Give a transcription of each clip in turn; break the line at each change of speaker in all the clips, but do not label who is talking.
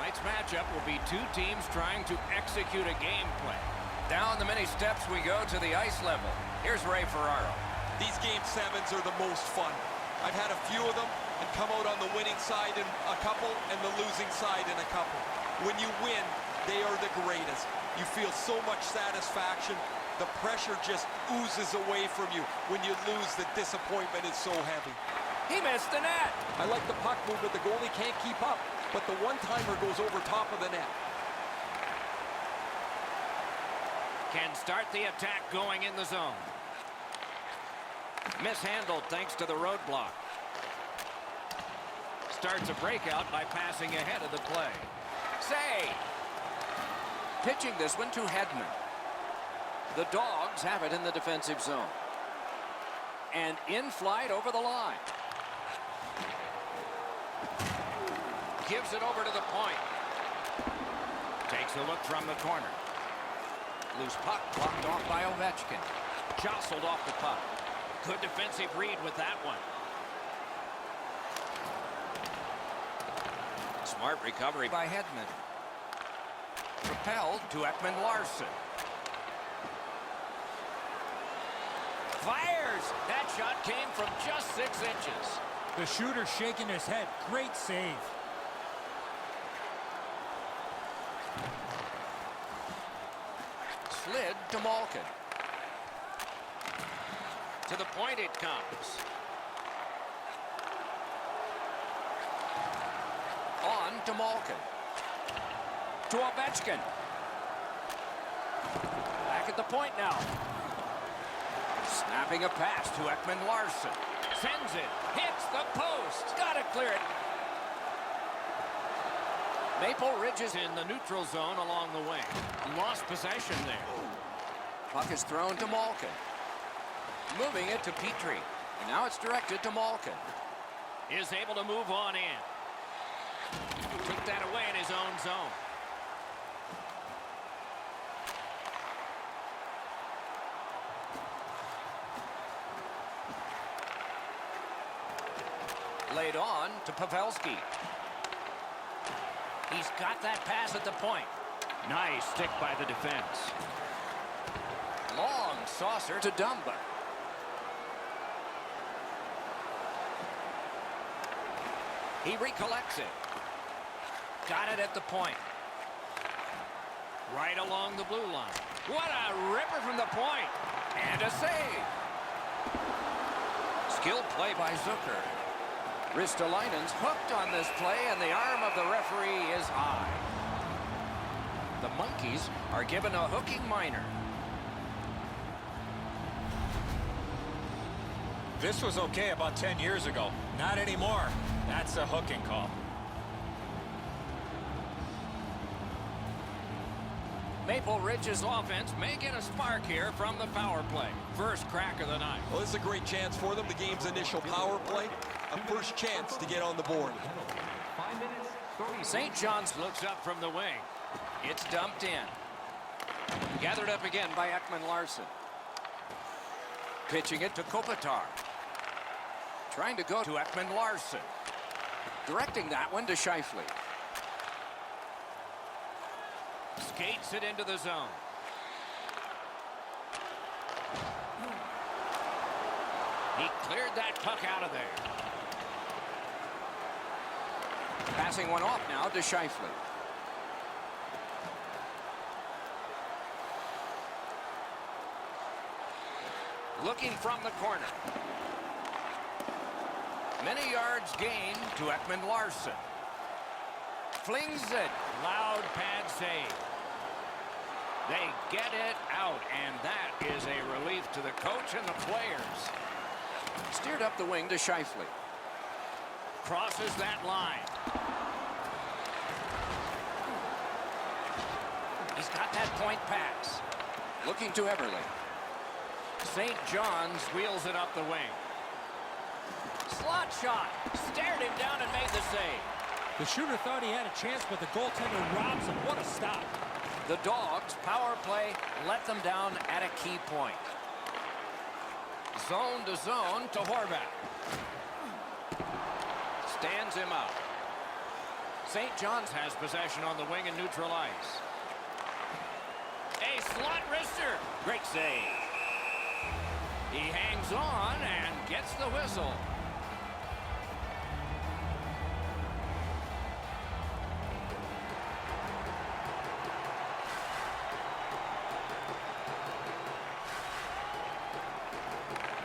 Tonight's matchup will be two teams trying to execute a game plan.
Down the many steps we go to the ice level. Here's Ray Ferraro.
These Game 7s are the most fun. I've had a few of them and come out on the winning side in a couple and the losing side in a couple. When you win, they are the greatest. You feel so much satisfaction. The pressure just oozes away from you. When you lose, the disappointment is so heavy.
He missed the net.
I like the puck movement. The goalie can't keep up, but the one-timer goes over top of the net.
Can start the attack going in the zone. Mishandled thanks to the roadblock. Starts a breakout by passing ahead of the play.
Save. Pitching this one to Hedman. The Dogs have it in the defensive zone. And in flight over the line. Gives it over to the point.
Takes a look from the corner.
Loose puck blocked off by Ovechkin.
Jostled off the puck. Good defensive read with that one.
Smart recovery by Hedman. Propelled to Ekman-Larsson.
Fires! That shot came from just 6 inches.
The shooter shaking his head. Great save.
Slid to Malkin.
To the point it comes.
On to Malkin. To Ovechkin. Back at the point now. Snapping a pass to Ekman-Larsson.
Sends it. Hits the post.
Gotta clear it.
Maple Ridge is in the neutral zone along the wing. Lost possession there.
Puck is thrown to Malkin. Moving it to Petrie. And now it's directed to Malkin.
Is able to move on in. Took that away in his own zone.
Laid on to Pavelski.
He's got that pass at the point. Nice stick by the defense.
Long saucer to Dumba. He recollects it. Got it at the point.
Right along the blue line. What a ripper from the point.
And a save. Skilled play by Zucker. Ristolainen's hooked on this play, and the arm of the referee is high. The Monkeys are given a hooking minor.
This was okay about 10 years ago. Not anymore. That's a hooking call.
Maple Ridge's offense may get a spark here from the power play. First crack of the night.
Well, this is a great chance for them. The game's initial power play. A first chance to get on the board.
St. John's looks up from the wing.
It's dumped in. Gathered up again by Ekman-Larsson. Pitching it to Kopitar. Trying to go to Ekman-Larsson. Directing that one to Scheifele.
Skates it into the zone. He cleared that puck out of there.
Passing one off now to Scheifele. Looking from the corner. Many yards gained to Ekman-Larsson. Flings it.
Loud pad save. They get it out, and that is a relief to the coach and the players.
Steered up the wing to Scheifele.
Crosses that line.
He's got that point pass. Looking to Everly.
St. John's wheels it up the wing.
Slot shot. Stared him down and made the save.
The shooter thought he had a chance, but the goaltender robs him. What a stop.
The Dogs' power play let them down at a key point. Zone to zone to Horvat. Stands him out. St. John's has possession on the wing and neutral ice. A slot wrister. Great save. He hangs on and gets the whistle.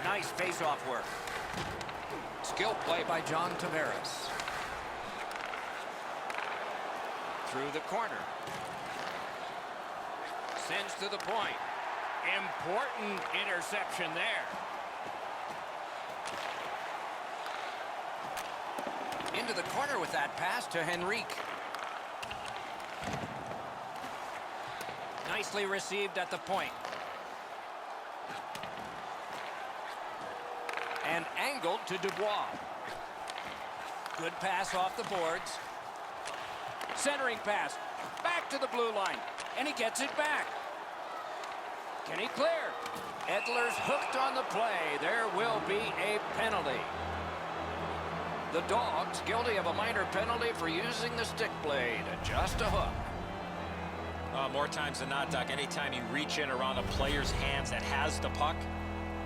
Nice face-off work. Skill play by John Tavares. Through the corner. Sends to the point. Important interception there. Into the corner with that pass to Henrique. Nicely received at the point. And angled to Dubois. Good pass off the boards. Centering pass. Back to the blue line. And he gets it back. Can he clear? Edler's hooked on the play. There will be a penalty. The Dogs guilty of a minor penalty for using the stick blade. Just a hook.
More times than not, Doc, anytime you reach in around a player's hands that has the puck,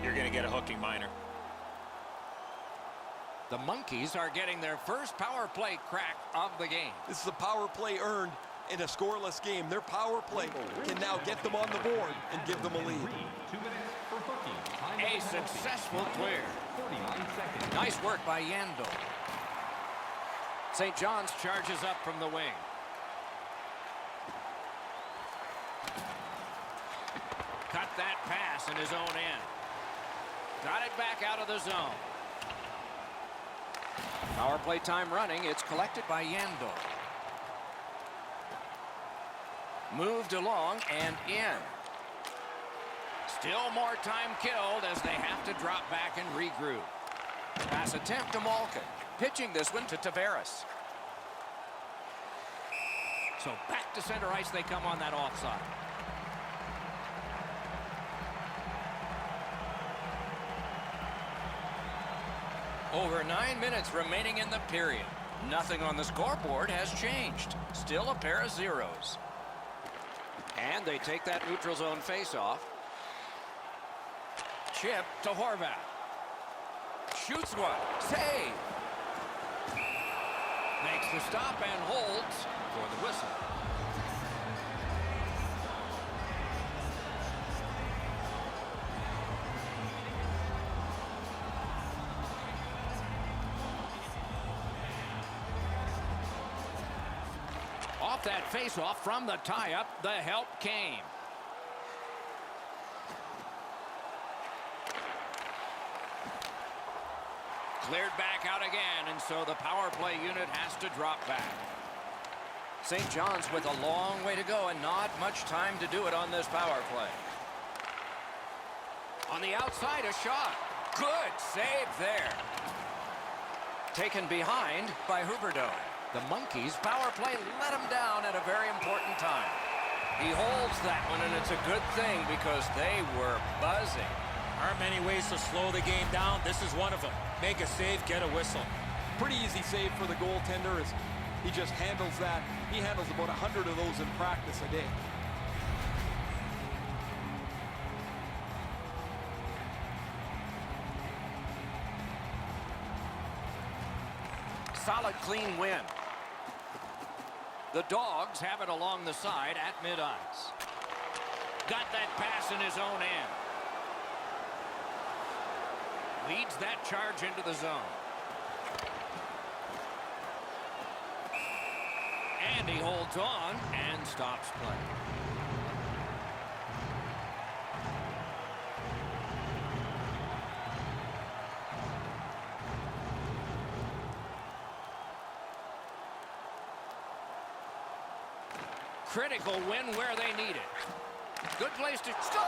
you're going to get a hooking minor.
The Monkeys are getting their first power play crack of the game.
This is a power play earned in a scoreless game. Their power play can now get them on the board and give them a lead.
A successful clear. Nice work by Yandel. St. John's charges up from the wing. Cut that pass in his own end. Got it back out of the zone. Power play time running. It's collected by Yandel. Moved along and in. Still more time killed as they have to drop back and regroup. Pass attempt to Malkin. Pitching this one to Tavares. So back to center ice they come on that offside. Over 9 minutes remaining in the period. Nothing on the scoreboard has changed. Still a pair of zeros. And they take that neutral zone face-off. Chip to Horvat. Shoots one. Save. Makes the stop and holds for the whistle. Off that face-off from the tie-up, the help came. Cleared back out again, and so the power play unit has to drop back. St. John's with a long way to go and not much time to do it on this power play. On the outside, a shot. Good save there. Taken behind by Huberdeau. The Monkeys power play let him down at a very important time. He holds that one, and it's a good thing because they were buzzing.
Aren't many ways to slow the game down. This is one of them. Make a save, get a whistle.
Pretty easy save for the goaltender as he just handles that. He handles about 100 of those in practice a day.
Solid, clean win. The Dogs have it along the side at mid-ice. Got that pass in his own end. Leads that charge into the zone. And he holds on and stops play. Critical win where they need it. Good place to score!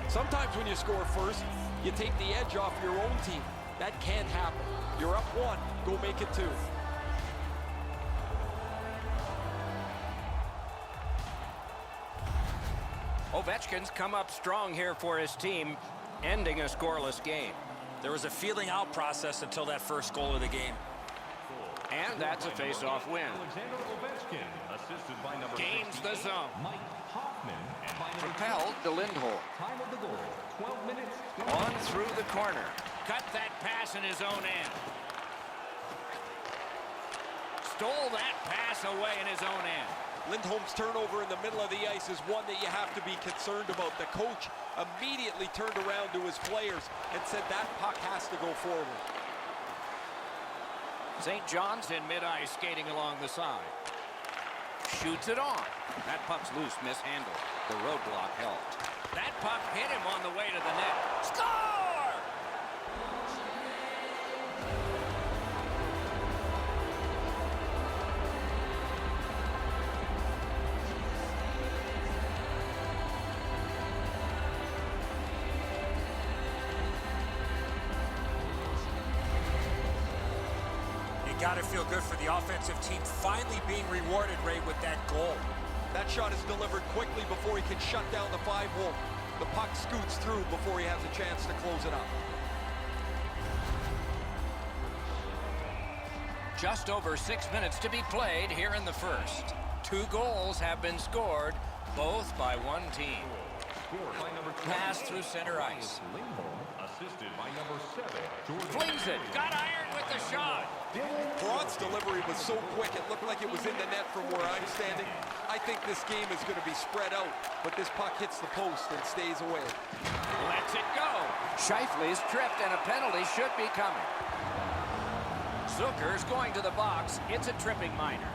Sometimes when you score first, You take the edge off your own team. That can't happen. You're up 1, go make it 2.
Ovechkin's come up strong here for his team, ending a scoreless game.
There was a feeling out process until that first goal of the game.
And that's a face-off win. Gains the zone. Propelled to Lindholm. On through the corner. Cut that pass in his own end. Stole that pass away in his own end.
Lindholm's turnover in the middle of the ice is one that you have to be concerned about. The coach immediately turned around to his players and said that puck has to go forward.
St. John's in mid-ice skating along the side. Shoots it on. That puck's loose, mishandled. The roadblock helped. That puck hit him on the way to the net. Score!
Got to feel good for the offensive team finally being rewarded, Ray, with that goal.
That shot is delivered quickly before he can shut down the 5-hole. The puck scoots through before he has a chance to close it up.
Just over 6 minutes to be played here in the first. 2 goals have been scored, both by one team. Pass through center ice.
Assisted by number 7,
Flings it. Got iron with the shot.
Braun's delivery was so quick, it looked like it was in the net from where I'm standing. I think this game is going to be spread out, but this puck hits the post and stays away.
Lets it go. Scheifele's tripped and a penalty should be coming. Zucker's going to the box. It's a tripping minor.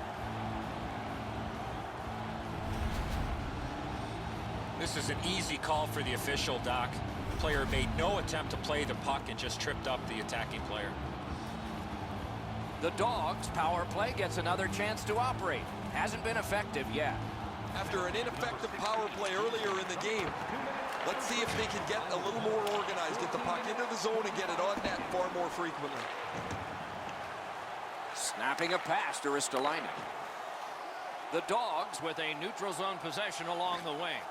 This is an easy call for the official, Doc. The player made no attempt to play the puck and just tripped up the attacking player.
The Dogs' power play gets another chance to operate. Hasn't been effective yet.
After an ineffective power play earlier in the game, let's see if they can get a little more organized, get the puck into the zone and get it on net far more frequently.
Snapping a pass to Ristolainen. The Dogs with a neutral zone possession along the wing.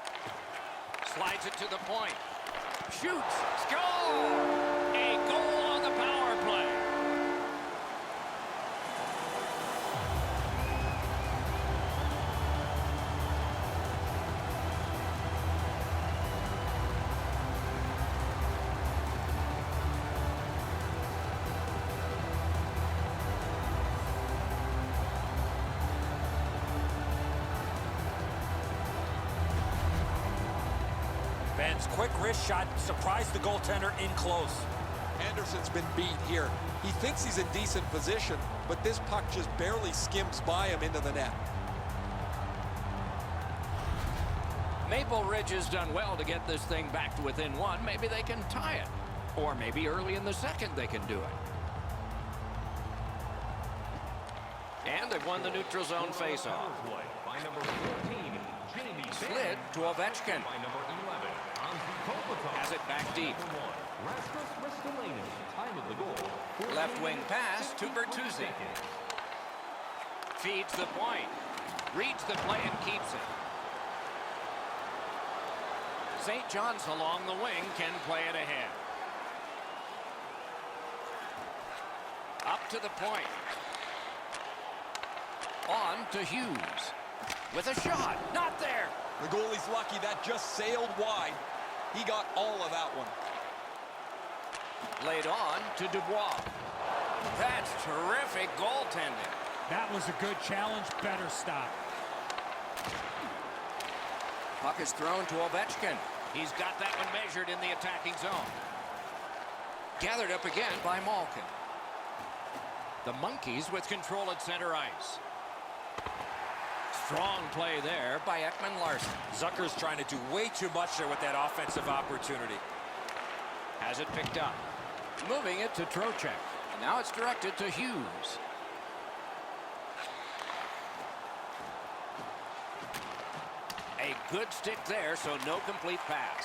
Slides it to the point. Shoots. Score! A goal on the power play.
Ben's quick wrist shot surprised the goaltender in close.
Anderson's been beat here. He thinks he's in decent position, but this puck just barely skims by him into the net.
Maple Ridge has done well to get this thing back to within 1. Maybe they can tie it. Or maybe early in the second they can do it. And they've won the neutral zone faceoff.
by number 14, Jamie
Slid to Ovechkin.
by number 11, Anzi Kopitar.
Has it back deep.
Number 1, Rasmus Ristolainen. Time of the goal.
Left wing pass to Bertuzzi. Feeds the point. Reads the play and keeps it. St. John's along the wing can play it ahead. Up to the point. On to Hughes. With a shot. Not there.
The goalie's lucky that just sailed wide. He got all of that one.
Laid on to Dubois. That's terrific goaltending.
That was a good challenge. Better stop.
Puck is thrown to Ovechkin. He's got that one measured in the attacking zone. Gathered up again by Malkin. The Monkeys with control at center ice. Strong play there by Ekman Larson.
Zucker's trying to do way too much there with that offensive opportunity.
Has it picked up. Moving it to Trocheck. And now it's directed to Hughes. A good stick there, so no complete pass.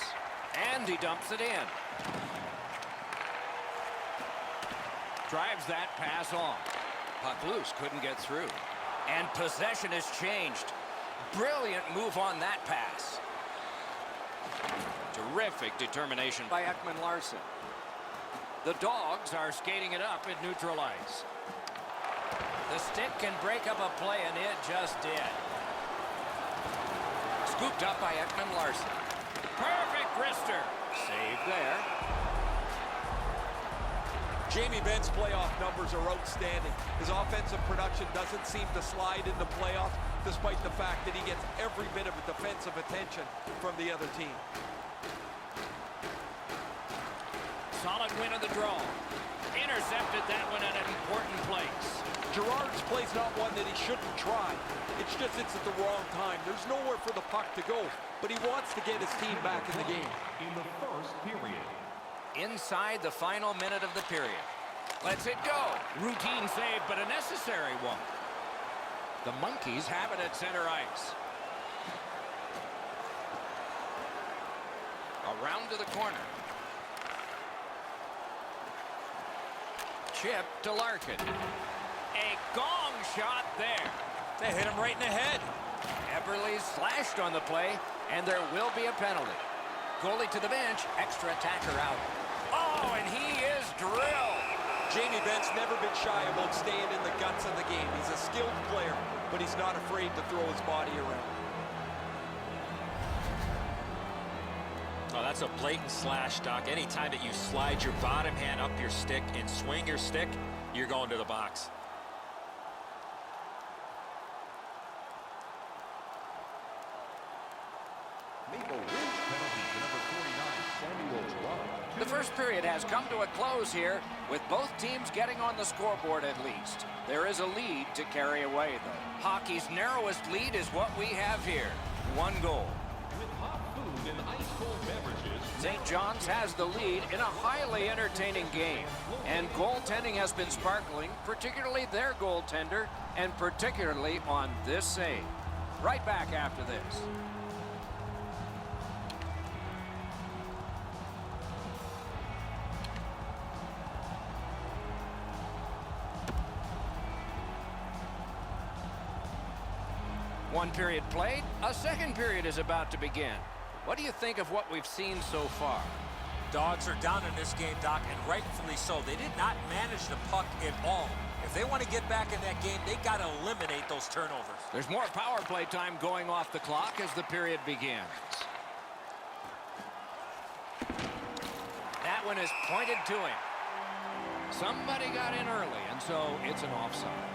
And he dumps it in.
drives that pass on. Puck loose, couldn't get through. And possession has changed. Brilliant move on that pass. Terrific determination by Ekman-Larsson. The Dogs are skating it up at neutral ice. The stick can break up a play, and it just did. Scooped up by Ekman-Larsson. Perfect wrister. Saved there.
Jamie Benn's playoff numbers are outstanding. His offensive production doesn't seem to slide in the playoffs, despite the fact that he gets every bit of defensive attention from the other team.
Solid win of the draw. Intercepted that one at an important place.
Girard's play's not one that he shouldn't try. It's just it's at the wrong time. There's nowhere for the puck to go, but he wants to get his team back in the game.
In the first period.
Inside the final minute of the period. Lets it go. Routine save, but a necessary one. The Monkeys have it at center ice. Around to the corner. Chip to Larkin. A gong shot there.
They hit him right in the head.
Eberle's slashed on the play, and there will be a penalty. Goalie to the bench, extra attacker out. Oh, and he is drilled.
Jamie Benn's never been shy about staying in the guts of the game. He's a skilled player, but he's not afraid to throw his body around.
Oh, that's a blatant slash, Doc. Anytime that you slide your bottom hand up your stick and swing your stick, you're going to the box.
Maple Ridge penalty to number 49, Samuel Girard.
The first period has come to a close here, with both teams getting on the scoreboard at least. There is a lead to carry away, though. Hockey's narrowest lead is what we have here. 1 goal.
With hot food and ice-cold beverages.
St. John's has the lead in a highly entertaining game. And goaltending has been sparkling, particularly their goaltender, and particularly on this save. Right back after this. One period played, a second period is about to begin. What do you think of what we've seen so far?
Dogs are down in this game, Doc, and rightfully so. They did not manage the puck at all. If they want to get back in that game, they got to eliminate those turnovers.
There's more power play time going off the clock as the period begins. That one is pointed to him. Somebody got in early, and so it's an offside.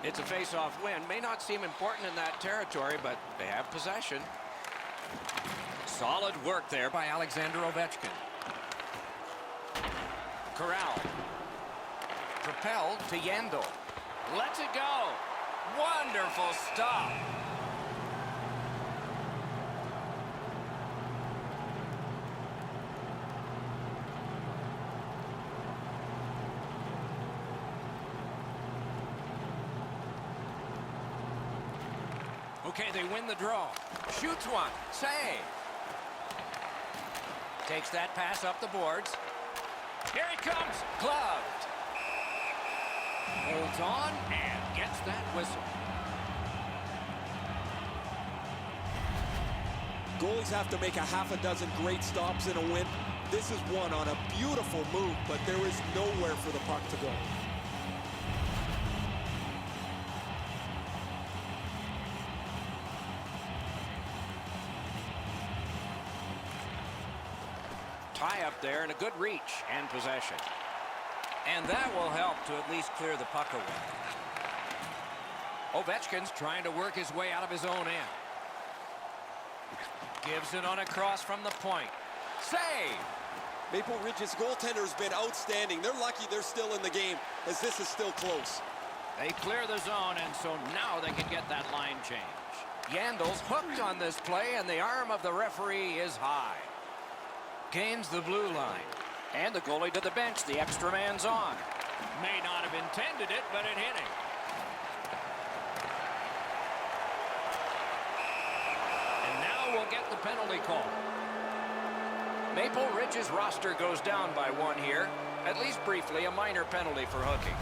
It's a face-off win. May not seem important in that territory, but they have possession. Solid work there by Alexander Ovechkin. Corral. Propelled to Yandel. Lets it go. Wonderful stop. Okay, they win the draw. Shoots one. Save. Takes that pass up the boards. Here he comes. Gloved. Holds on and gets that whistle.
Goalies have to make a half a dozen great stops in a win. This is one on a beautiful move, but there is nowhere for the puck to go.
Tie up there and a good reach and possession. And that will help to at least clear the puck away. Ovechkin's trying to work his way out of his own end. Gives it on a cross from the point. Save!
Maple Ridge's goaltender has been outstanding. They're lucky they're still in the game, as this is still close.
They clear the zone, and so now they can get that line change. Yandel's hooked on this play, and the arm of the referee is high. Gains the blue line. And the goalie to the bench. The extra man's on.
May not have intended it, but it hit him. And now we'll get the penalty call. Maple Ridge's roster goes down by one here. At least briefly, a minor penalty for hooking.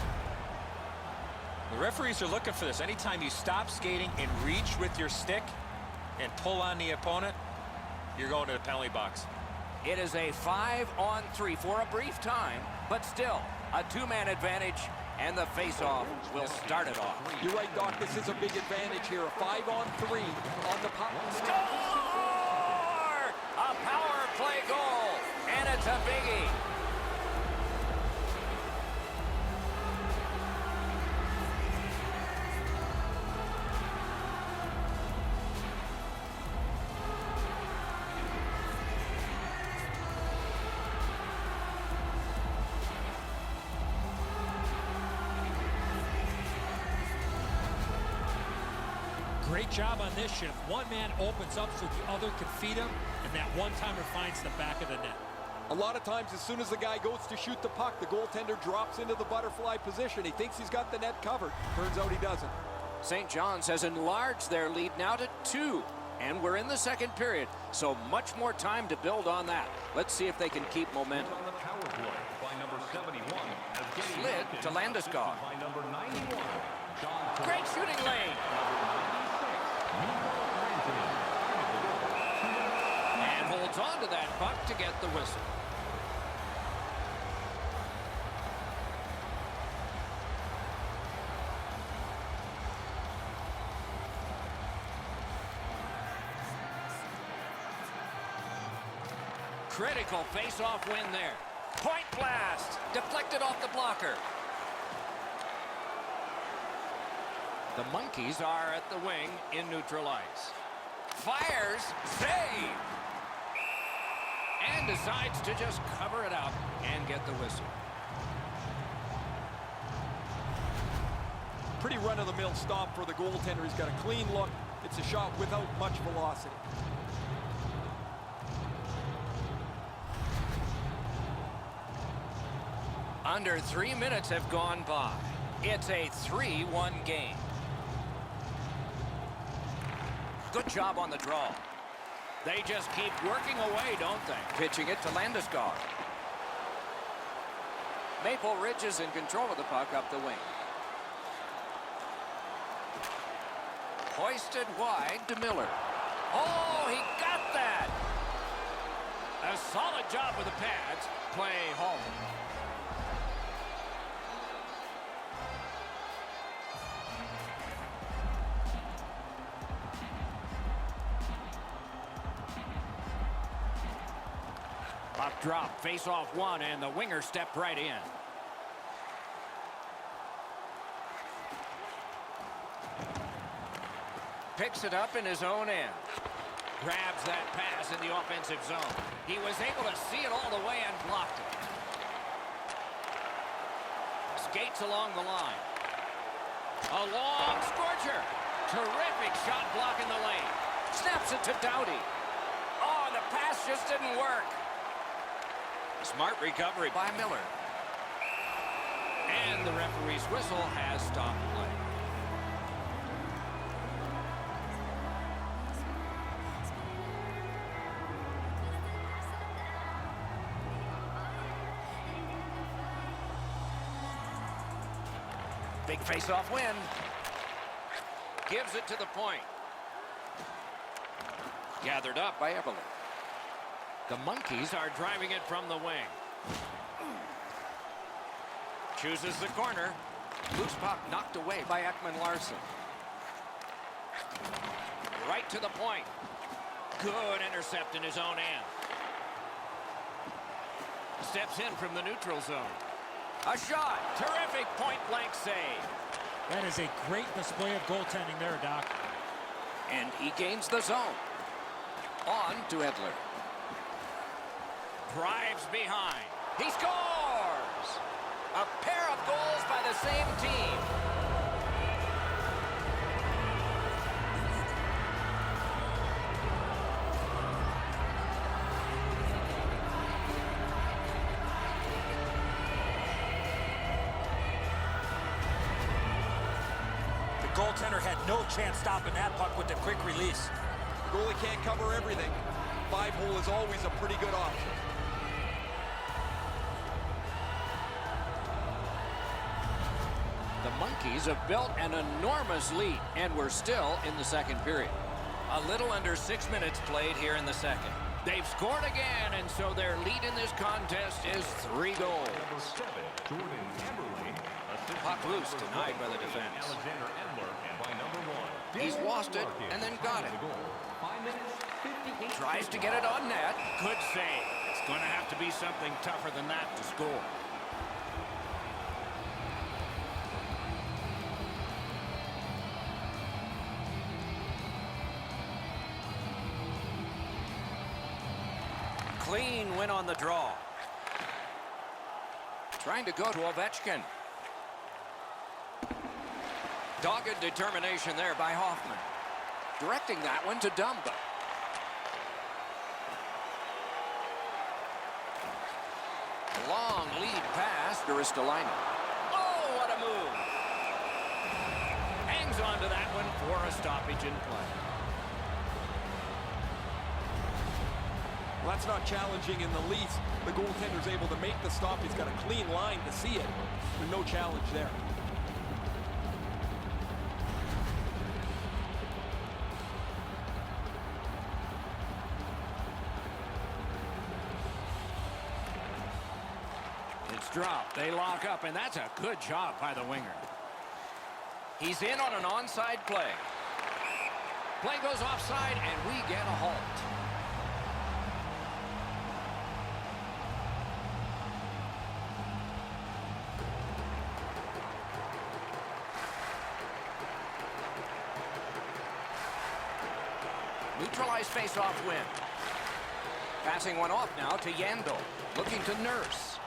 The referees are looking for this. Anytime you stop skating and reach with your stick and pull on the opponent, you're going to the penalty box.
It is a 5-on-3 for a brief time, but still a two-man advantage, and the face-off will start it off.
You're right, Doc. This is a big advantage here. A 5-on-3 on the puck.
Score! A power play goal, and it's a biggie.
Great job on this shift. One man opens up so the other can feed him, and that one-timer finds the back of the net.
A lot of times, as soon as the guy goes to shoot the puck, the goaltender drops into the butterfly position. He thinks he's got the net covered. Turns out he doesn't.
St. John's has enlarged their lead now to 2, and we're in the second period, so much more time to build on that. Let's see if they can keep momentum.
On the power play by number 71. As getting
Slid to Landeskog.
by number 91. John
Great shooting lane.
And holds on to that puck to get the whistle. Critical face-off win there.
Point blast. Deflected off the blocker.
The Monkeys are at the wing in neutral ice.
Fires. Save.
And decides to just cover it up and get the whistle.
Pretty run-of-the-mill stop for the goaltender. He's got a clean look. It's a shot without much velocity.
Under 3 minutes have gone by. It's a 3-1 game. Good job on the draw.
They just keep working away, don't they?
Pitching it to Landeskog. Maple Ridge is in control of the puck up the wing. Hoisted wide to Miller. Oh, he got that!
A solid job with the pads. Play home. Puck drop, face off one, and the winger stepped right in.
Picks it up in his own end.
Grabs that pass in the offensive zone. He was able to see it all the way and blocked it. Skates along the line. A long scorcher. Terrific shot block in the lane.
Snaps it to Doughty. Oh, the pass just didn't work. Smart recovery by Miller.
And the referee's whistle has stopped play.
Big face-off win.
Gives it to the point.
Gathered up by Eberle.
The Monkeys are driving it from the wing. Chooses the corner.
Loose puck knocked away by Ekman-Larsson.
Right to the point. Good intercept in his own end. Steps in from the neutral zone.
A shot.
Terrific point-blank save.
That is a great display of goaltending there, Doc.
And he gains the zone. On to Edler.
Drives behind.
He scores! A pair of goals by the same team.
goaltender had no chance stopping that puck with the quick release.
Goalie can't cover everything. 5-hole is always a pretty good option.
The Monkeys have built an enormous lead, and we're still in the second period. A little under 6 minutes played here in the second. They've scored again, and so their lead in this contest is 3 goals.
Number 7, Jordan Amberley.
Puck loose, denied by the defense.
Alexander Edler, and by number 1.
He's lost it and then got it.
5 minutes, 58
Tries to get it on net.
Good save. It's going to have to be something tougher than that to score.
Clean win on the draw. Trying to go to Ovechkin. Dogged determination there by Hoffman. Directing that one to Dumba. Long lead pass to Ristolainen. Oh, what a move!
Hangs on to that one for a stoppage in play.
Well, that's not challenging in the least. The goaltender's able to make the stop. He's got a clean line to see it. There's no challenge there.
It's dropped. They lock up, and that's a good job by the winger.
He's in on an onside play. Play goes offside, and we get a halt. Neutralized face-off win. Passing one off now to Yandel. Looking to Nurse.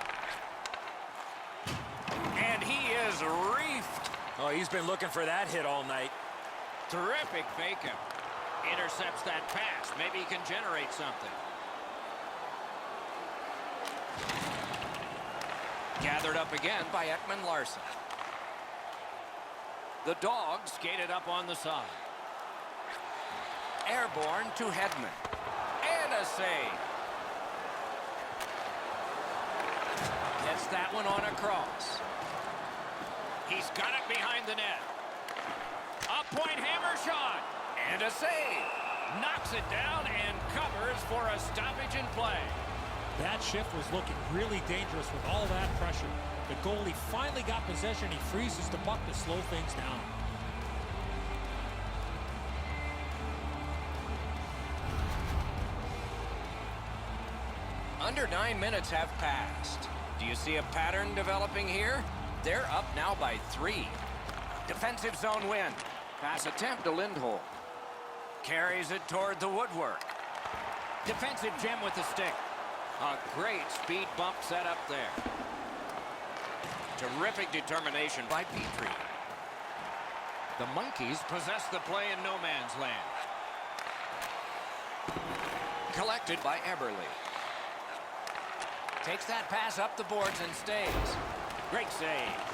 And he is reefed.
Oh, he's been looking for that hit all night.
Terrific fake-up. Intercepts that pass. Maybe he can generate something.
Gathered up again by Ekman Larson. The Dogs skated up on the side. Airborne to Hedman. And a save. Gets that one on a cross.
He's got it behind the net. A point hammer shot.
And a save.
Knocks it down and covers for a stoppage in play.
That shift was looking really dangerous with all that pressure. The goalie finally got possession. He freezes the puck to slow things down.
Under 9 minutes have passed. Do you see a pattern developing here? They're up now by 3. Defensive zone win. Pass attempt to Lindholm. Carries it toward the woodwork. Defensive gem with the stick. A great speed bump set up there. Terrific determination by Petrie. The Monkeys
Possess the play in no man's land.
collected by Eberle. Takes that pass up the boards and stays. Great save.